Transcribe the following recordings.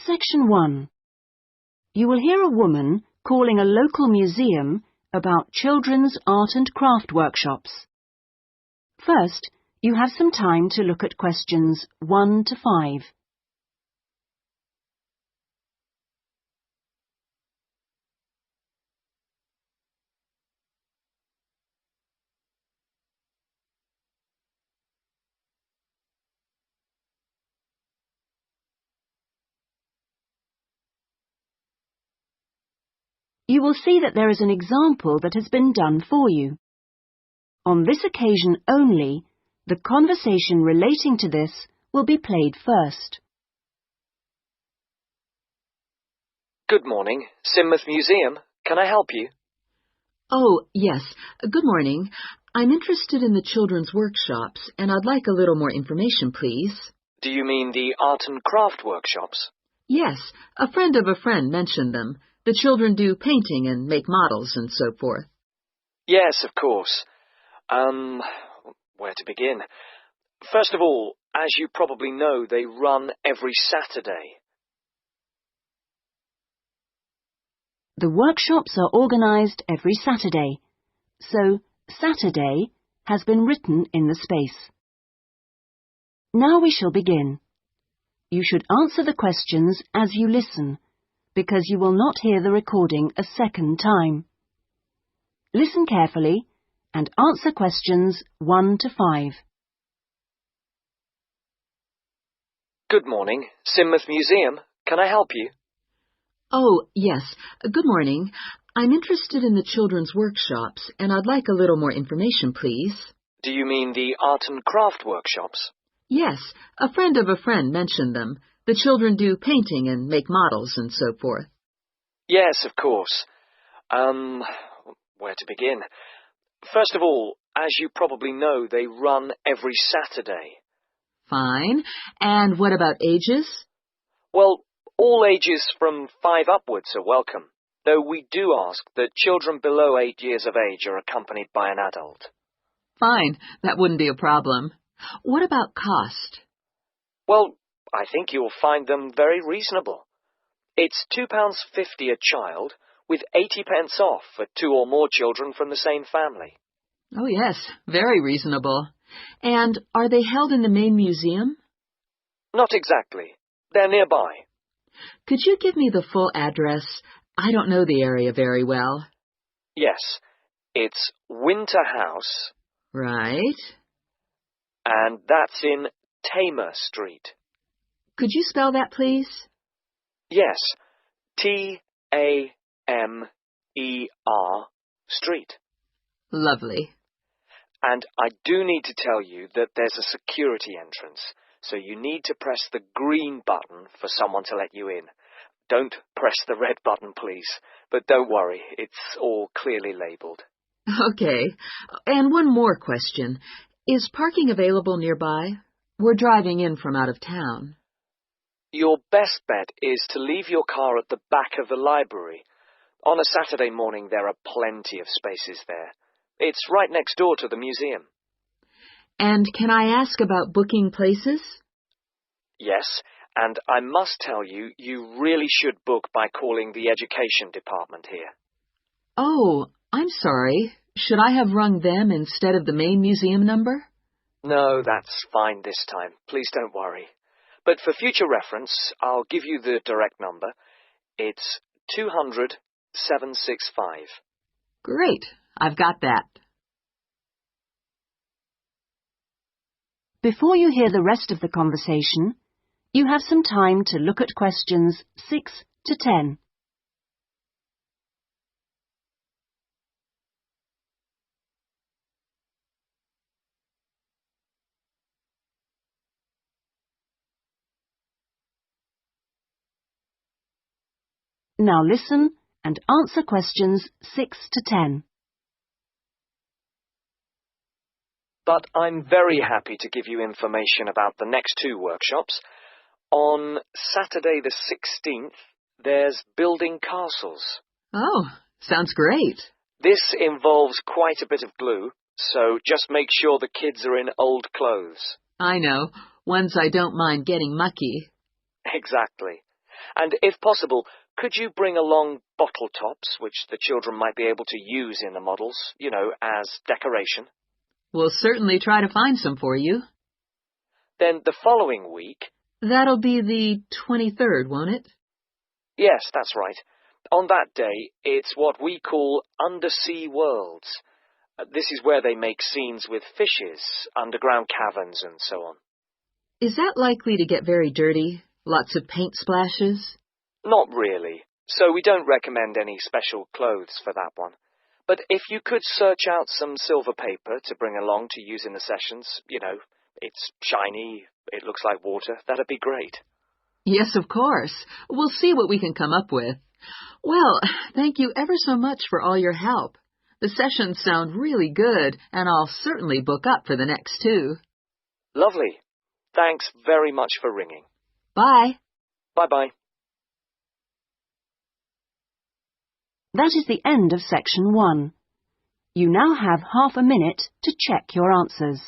Section 1. You will hear a woman calling a local museum about children's art and craft workshops. First, you have some time to look at questions 1 to 5. You will see that there is an example that has been done for you. On this occasion only, the conversation relating to this will be played first. Good morning, Sidmouth Museum. Can I help you? Oh, yes. Good morning. I'm interested in the children's workshops, and I'd like a little more information, please. Do you mean the art and craft workshops? Yes, a friend of a friend mentioned them. The children do painting and make models and so forth. Yes, of course. Where to begin? First of all, as you probably know, they run every Saturday. The workshops are organised every Saturday, so Saturday has been written in the space. Now we shall begin. You should answer the questions as you listen, because you will not hear the recording a second time. Listen carefully and answer questions 1 to 5. Good morning, Sidmouth Museum. Can I help you? Oh, yes. Good morning. I'm interested in the children's workshops, and I'd like a little more information, please. Do you mean the art and craft workshops? Yes, a friend of a friend mentioned them. The children do painting and make models and so forth. Yes, of course. Where to begin? First of all, as you probably know, they run every Saturday. Fine. And what about ages? Well, all ages from 5 upwards are welcome, though we do ask that children below 8 years of age are accompanied by an adult. Fine. That wouldn't be a problem. What about cost? Well, I think you'll find them very reasonable. It's £2.50 a child, with 80p off for 2 or more children from the same family. Oh, yes. Very reasonable. And are they held in the main museum? Not exactly. They're nearby. Could you give me the full address? I don't know the area very well. Yes. It's Winter House. Right. And that's in Tamer Street. Could you spell that, please? Yes. Tamer Street. Lovely. And I do need to tell you that there's a security entrance, so you need to press the green button for someone to let you in. Don't press the red button, please. But don't worry, it's all clearly labelled. Okay. And one more question. Is parking available nearby? We're driving in from out of town. Your best bet is to leave your car at the back of the library. On a Saturday morning, there are plenty of spaces there. It's right next door to the museum. And can I ask about booking places? Yes, and I must tell you, you really should book by calling the education department here. Oh, I'm sorry. Should I have rung them instead of the main museum number? No, that's fine this time. Please don't worry. But for future reference, I'll give you the direct number. It's 200-765. Great. I've got that. Before you hear the rest of the conversation, you have some time to look at questions 6 to 10. Now listen and answer questions 6 to 10. But I'm very happy to give you information about the next 2 workshops. On Saturday the 16th, there's building castles. Oh, sounds great. This involves quite a bit of glue, so just make sure the kids are in old clothes. I know. Ones I don't mind getting mucky. Exactly. And if possible, could you bring along bottle tops, which the children might be able to use in the models, as decoration? We'll certainly try to find some for you. Then the following week... That'll be the 23rd, won't it? Yes, that's right. On that day, it's what we call Undersea Worlds. This is where they make scenes with fishes, underground caverns and so on. Is that likely to get very dirty? Lots of paint splashes? Not really, so we don't recommend any special clothes for that one. But if you could search out some silver paper to bring along to use in the sessions, it's shiny, it looks like water, that'd be great. Yes, of course. We'll see what we can come up with. Well, thank you ever so much for all your help. The sessions sound really good, and I'll certainly book up for the next 2. Lovely. Thanks very much for ringing. Bye. Bye-bye. That is the end of section 1. You now have half a minute to check your answers.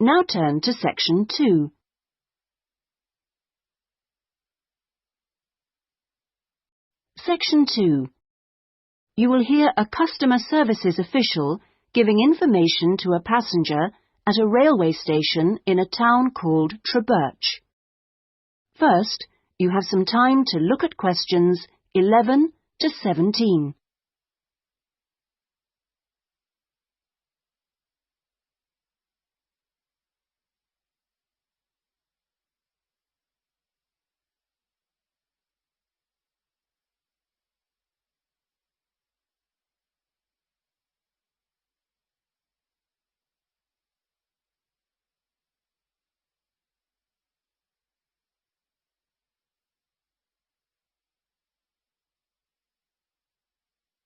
Now turn to section 2. Section 2. You will hear a customer services official giving information to a passenger at a railway station in a town called Trebirch. First, you have some time to look at questions 11 to 17.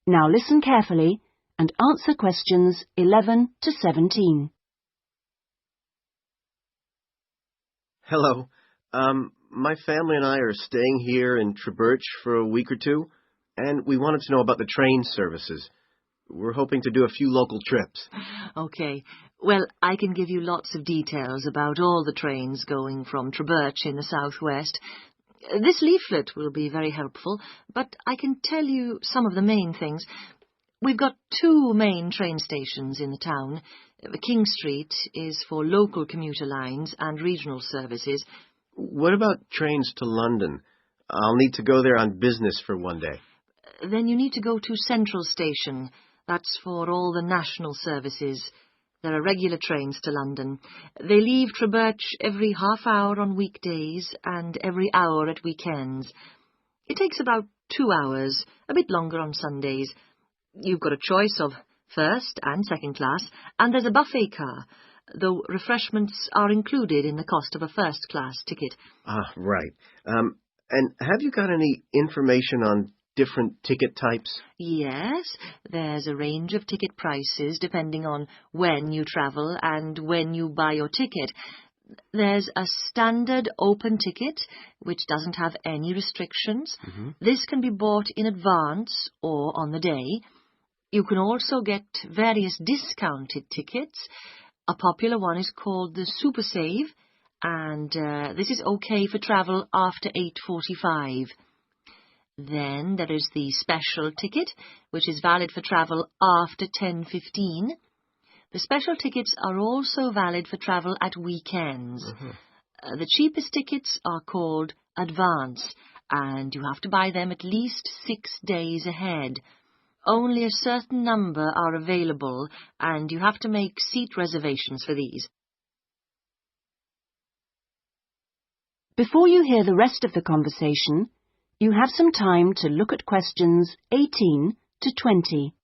Now listen carefully and answer questions 11 to 17. Hello. My family and I are staying here in Trebirch for a week or 2, and we wanted to know about the train services. We're hoping to do a few local trips. Okay. Well, I can give you lots of details about all the trains going from Trebirch in the southwest. This leaflet will be very helpful, but I can tell you some of the main things. We've got 2 main train stations in the town. King Street is for local commuter lines and regional services. What about trains to London? I'll need to go there on business for one day. Then you need to go to Central Station. That's for all the national services. There are regular trains to London. They leave Trebirch every half hour on weekdays and every hour at weekends. It takes about 2 hours, a bit longer on Sundays. You've got a choice of first and second class, and there's a buffet car, though refreshments are included in the cost of a first-class ticket. Ah, right. And have you got any information on different ticket types? Yes, there's a range of ticket prices depending on when you travel and when you buy your ticket. There's a standard open ticket, which doesn't have any restrictions. Mm-hmm. This can be bought in advance or on the day. You can also get various discounted tickets. A popular one is called the Super Save, and this is okay for travel after 8:45. Then there is the special ticket, which is valid for travel after 10:15. The special tickets are also valid for travel at weekends. Mm-hmm. The cheapest tickets are called advance, and you have to buy them at least 6 days ahead. Only a certain number are available, and you have to make seat reservations for these. Before you hear the rest of the conversation, you have some time to look at questions 18 to 20.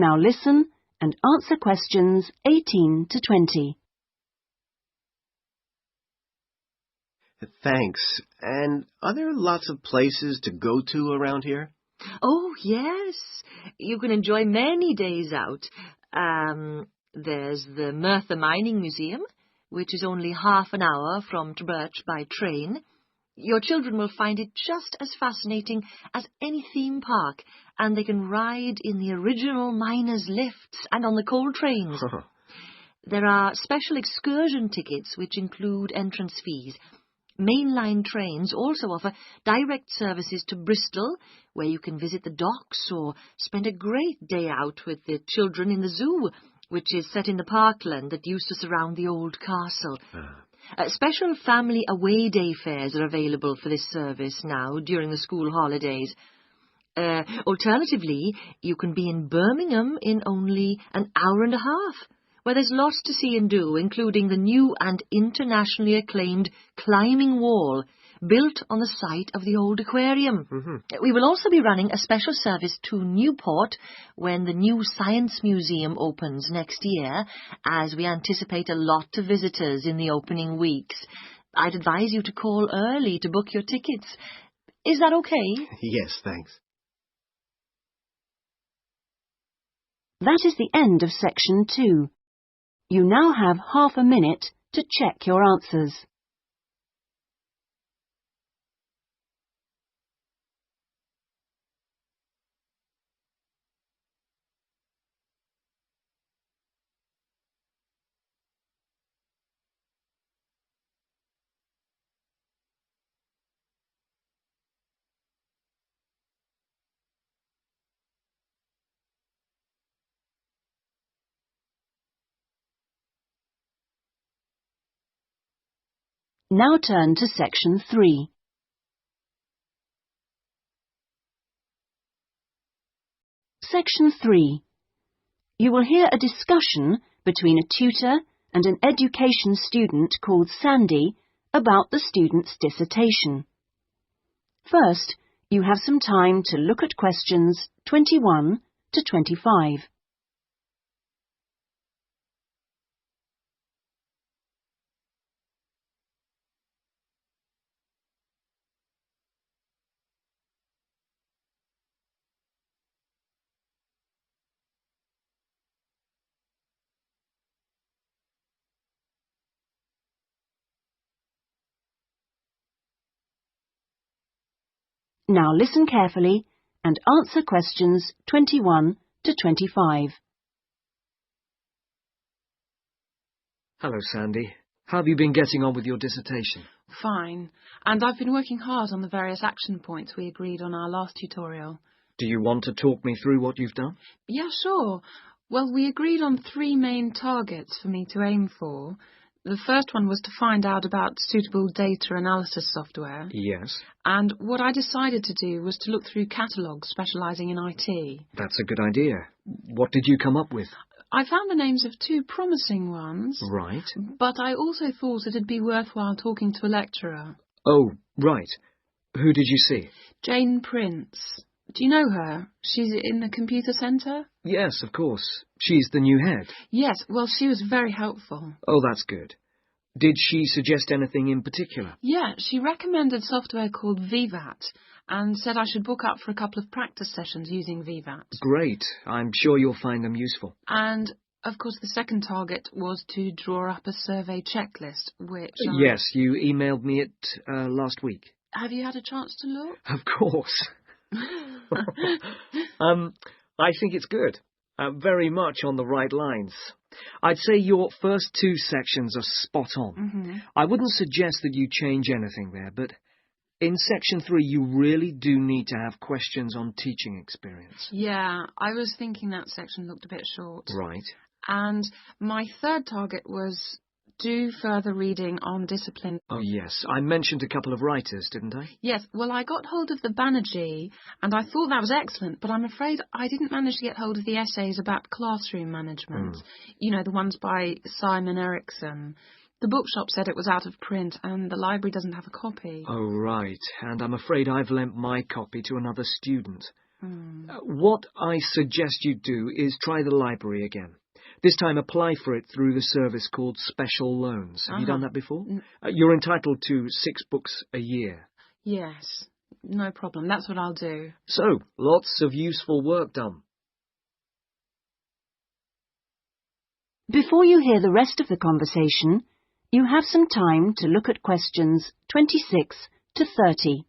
Now listen and answer questions 18 to 20. Thanks. And are there lots of places to go to around here? Oh, yes. You can enjoy many days out. There's the Merthyr Mining Museum, which is only half an hour from Treberch by train. Your children will find it just as fascinating as any theme park, and they can ride in the original miners' lifts and on the coal trains. There are special excursion tickets which include entrance fees. Mainline trains also offer direct services to Bristol, where you can visit the docks or spend a great day out with the children in the zoo, which is set in the parkland that used to surround the old castle. Special family away day fares are available for this service now during the school holidays. Alternatively, you can be in Birmingham in only an hour and a half, where there's lots to see and do, including the new and internationally acclaimed climbing wall built on the site of the old aquarium. We will also be running a special service to Newport when the new Science Museum opens next year, as we anticipate a lot of visitors in the opening weeks. I'd advise you to call early to book your tickets. Is that okay? Yes, thanks. That is the end of section 2. You now have half a minute to check your answers. Now turn to section 3. Section 3. You will hear a discussion between a tutor and an education student called Sandy about the student's dissertation. First, you have some time to look at questions 21 to 25. Now listen carefully and answer questions 21 to 25. Hello, Sandy. How have you been getting on with your dissertation? Fine. And I've been working hard on the various action points we agreed on our last tutorial. Do you want to talk me through what you've done? Yeah, sure. Well, we agreed on 3 main targets for me to aim for. The first one was to find out about suitable data analysis software. Yes. And what I decided to do was to look through catalogues specialising in IT. That's a good idea. What did you come up with? I found the names of 2 promising ones. Right. But I also thought it'd be worthwhile talking to a lecturer. Oh, right. Who did you see? Jane Prince. Do you know her? She's in the computer centre? Yes, of course. She's the new head. Yes, well, she was very helpful. Oh, that's good. Did she suggest anything in particular? Yeah, she recommended software called VVAT and said I should book up for a couple of practice sessions using VVAT. Great. I'm sure you'll find them useful. And, of course, the second target was to draw up a survey checklist, which Yes, you emailed me it last week. Have you had a chance to look? Of course. I think it's good. Very much on the right lines. I'd say your first 2 sections are spot on. I wouldn't suggest that you change anything there, but in section 3 you really do need to have questions on teaching experience. Yeah, I was thinking that section looked a bit short. Right. And my third target was do further reading on discipline. Oh, yes. I mentioned a couple of writers, didn't I? Yes, well, I got hold of the Banerjee, and I thought that was excellent, but I'm afraid I didn't manage to get hold of the essays about classroom management. You know, the ones by Simon Erickson. The bookshop said it was out of print, and the library doesn't have a copy. Oh, right. And I'm afraid I've lent my copy to another student. What I suggest you do is try the library again. This time apply for it through the service called Special Loans. Have you done that before? You're entitled to 6 books a year. Yes, no problem. That's what I'll do. So, lots of useful work done. Before you hear the rest of the conversation, you have some time to look at questions 26 to 30.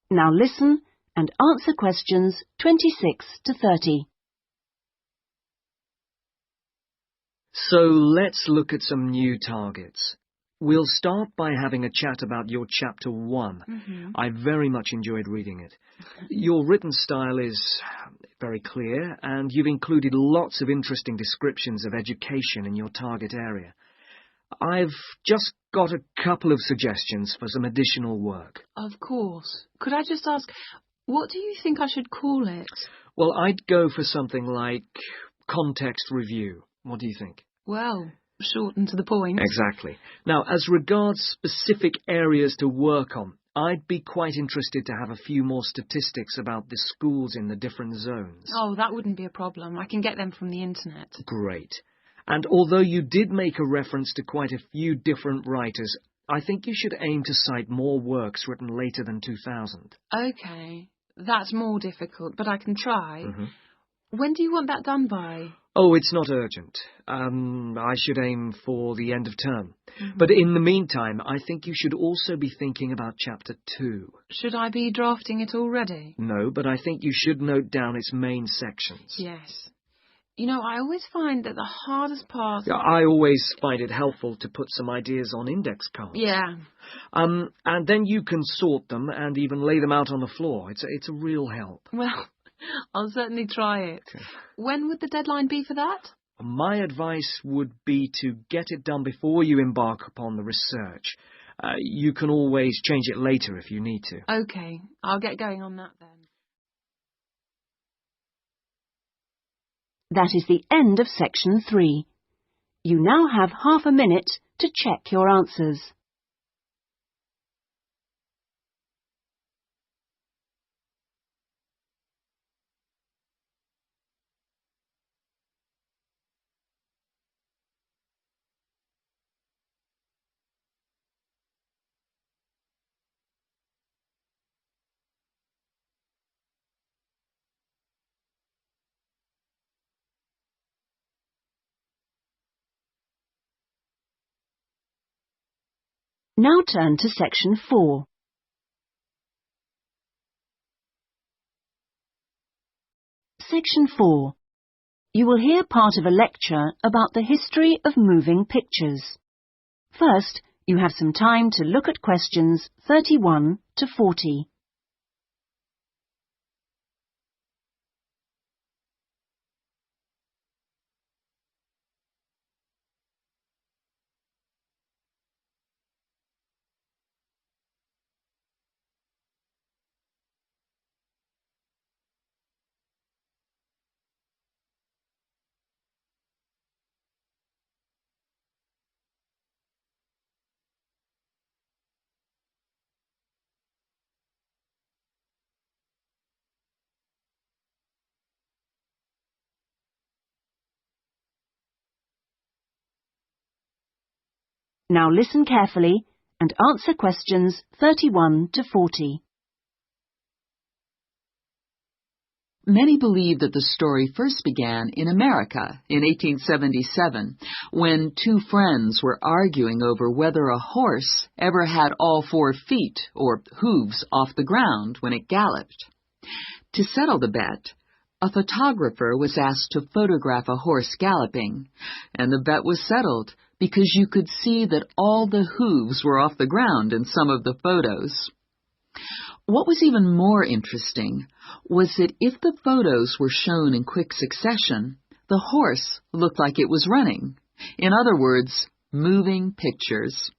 Now listen and answer questions 26 to 30. So let's look at some new targets. We'll start by having a chat about your Chapter 1. I very much enjoyed reading it. Your written style is very clear, and you've included lots of interesting descriptions of education in your target area. I've just got a couple of suggestions for some additional work. Of course. Could I just ask, what do you think I should call it? Well, I'd go for something like context review. What do you think? Well, short and to the point. Exactly. Now, as regards specific areas to work on, I'd be quite interested to have a few more statistics about the schools in the different zones. Oh, that wouldn't be a problem. I can get them from the internet. Great. And although you did make a reference to quite a few different writers, I think you should aim to cite more works written later than 2000. OK. That's more difficult, but I can try. When do you want that done by? Oh, it's not urgent. I should aim for the end of term. But in the meantime, I think you should also be thinking about Chapter 2. Should I be drafting it already? No, but I think you should note down its main sections. Yes. You know, I always find that the hardest part... I always find it helpful to put some ideas on index cards. Yeah. And then you can sort them and even lay them out on the floor. It's a real help. Well, I'll certainly try it. When would the deadline be for that? My advice would be to get it done before you embark upon the research. You can always change it later if you need to. OK, I'll get going on that then. That is the end of section 3. You now have half a minute to check your answers. Now turn to section 4. Section 4. You will hear part of a lecture about the history of moving pictures. First, you have some time to look at questions 31 to 40. Now listen carefully and answer questions 31 to 40. Many believe that the story first began in America in 1877, when 2 friends were arguing over whether a horse ever had all 4 feet, or hooves, off the ground when it galloped. To settle the bet, a photographer was asked to photograph a horse galloping, and the bet was settled because you could see that all the hooves were off the ground in some of the photos. What was even more interesting was that if the photos were shown in quick succession, the horse looked like it was running, In other words, moving pictures.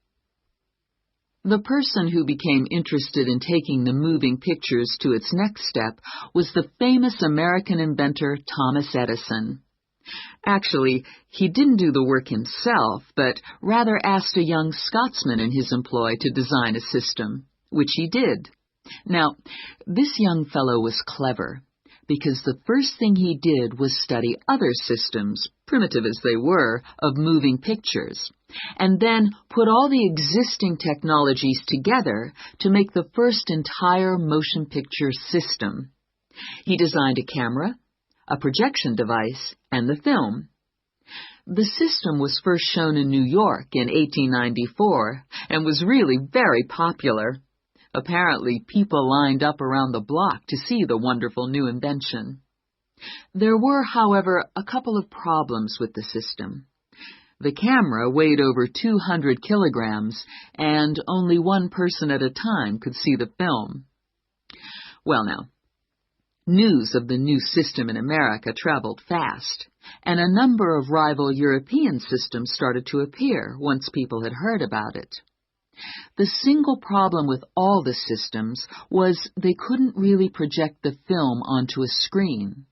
The person who became interested in taking the moving pictures to its next step was the famous American inventor Thomas Edison. Actually, he didn't do the work himself, but rather asked a young Scotsman in his employ to design a system, which he did. Now, this young fellow was clever, because the first thing he did was study other systems, primitive as they were, of moving pictures, and then put all the existing technologies together to make the first entire motion picture system. He designed a camera, a projection device, and the film. The system was first shown in New York in 1894 and was really very popular. Apparently, people lined up around the block to see the wonderful new invention. There were, however, a couple of problems with the system. The camera weighed over 200 kilograms, and only one person at a time could see the film. Well now, news of the new system in America traveled fast, and a number of rival European systems started to appear once people had heard about it. The single problem with all the systems was they couldn't really project the film onto a screen,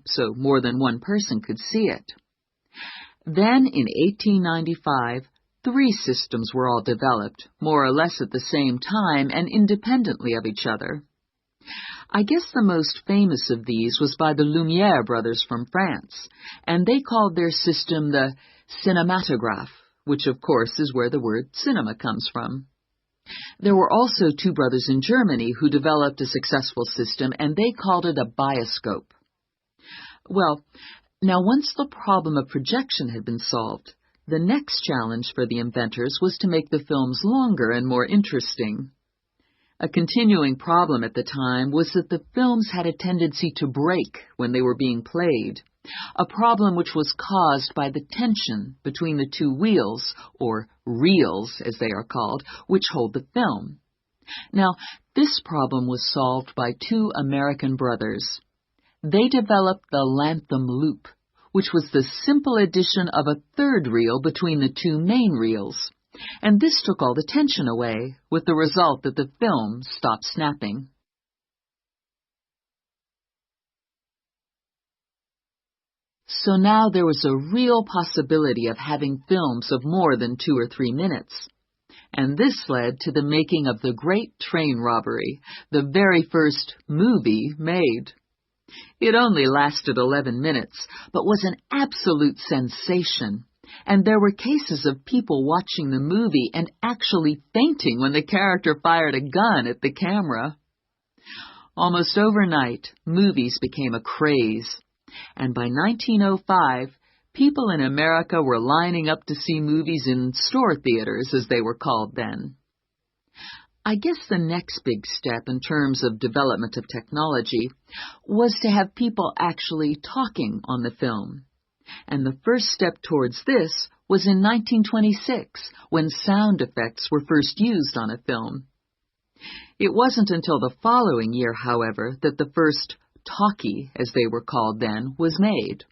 so more than one person could see it. Then, in 1895, 3 systems were all developed, more or less at the same time and independently of each other. I guess the most famous of these was by the Lumière brothers from France, and they called their system the cinematograph, which of course is where the word cinema comes from. There were also 2 brothers in Germany who developed a successful system, and they called it a bioscope. Well, now once the problem of projection had been solved, the next challenge for the inventors was to make the films longer and more interesting. A continuing problem at the time was that the films had a tendency to break when they were being played, a problem which was caused by the tension between the 2 wheels, or reels as they are called, which hold the film. Now, this problem was solved by 2 American brothers. They developed the Lantham loop, which was the simple addition of a 3rd reel between the 2 main reels, and this took all the tension away, with the result that the film stopped snapping. So now there was a real possibility of having films of more than 2 or 3 minutes. And this led to the making of the Great Train Robbery, the very first movie made. It only lasted 11 minutes, but was an absolute sensation, and there were cases of people watching the movie and actually fainting when the character fired a gun at the camera. Almost overnight, movies became a craze, and by 1905, people in America were lining up to see movies in store theaters, as they were called then. I guess the next big step in terms of development of technology was to have people actually talking on the film. And the first step towards this was in 1926, when sound effects were first used on a film. It wasn't until the following year, however, that the first talkie, as they were called then, was made.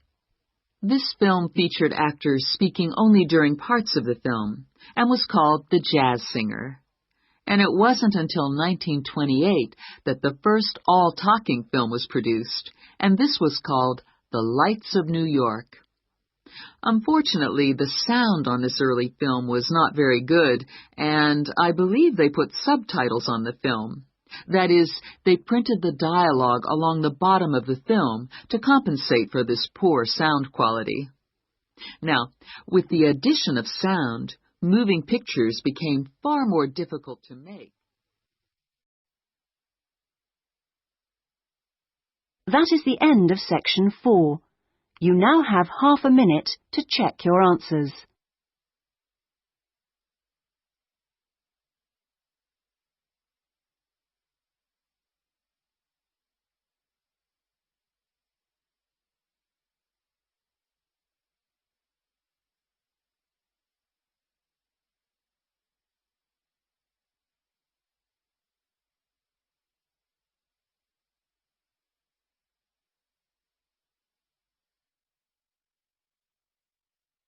This film featured actors speaking only during parts of the film, and was called The Jazz Singer. And it wasn't until 1928 that the first all-talking film was produced, and this was called The Lights of New York. Unfortunately, the sound on this early film was not very good, and I believe they put subtitles on the film. That is, they printed the dialogue along the bottom of the film to compensate for this poor sound quality. Now, with the addition of sound, moving pictures became far more difficult to make. That is the end of section 4. You now have half a minute to check your answers.